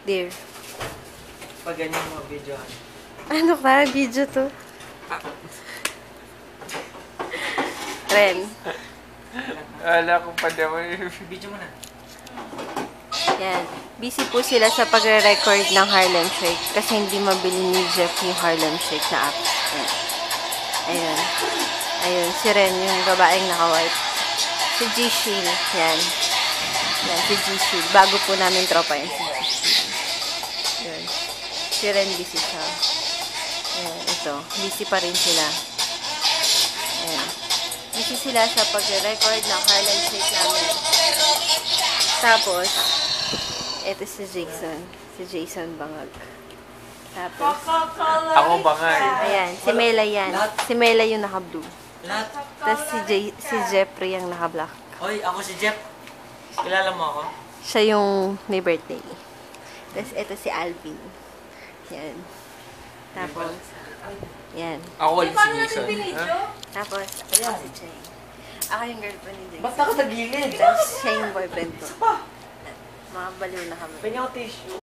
Dear. Pag ganyan mo video. Ano ka? Video to? Ren. Wala ko pa naman. Video mo na. Yan. Busy po sila sa pagre-record ng Harlem Shake kasi hindi mabili ni Jeff yung Harlem Shake na app. Yan. Ayun. Ayun. Si Ren, yung babaeng naka-white. Si G-Shield. Yan. Yan, si G-Shield. Bago po namin tropa yan, si G-Shield. Yun. Si Ren, busy siya. Yan, ito. Busy pa rin sila. Ayan. Busy sila sa pagre-record ng Harlem Shake namin. Tapos, ito si Jason. Si Jason Bangag. Tapos, Ako bangay. ayan, si Mela yan. Si Mela yung naka-blue. Lahat. Tapos si Jeffrey yung naka-black. Hoy, ako si Jeff. Kilala mo ako? Siya yung may birthday. Tapos ito si Alvin. Yan. Tapos, yan. Ako ulit si Jason. Ha? Tapos, ako si Jay. Ako yung girlfriend ni Jay. Ba't ako sa gilid? Tapos siya yung boyfriend ko. Mga baliw na kami. Pwede ako tissue.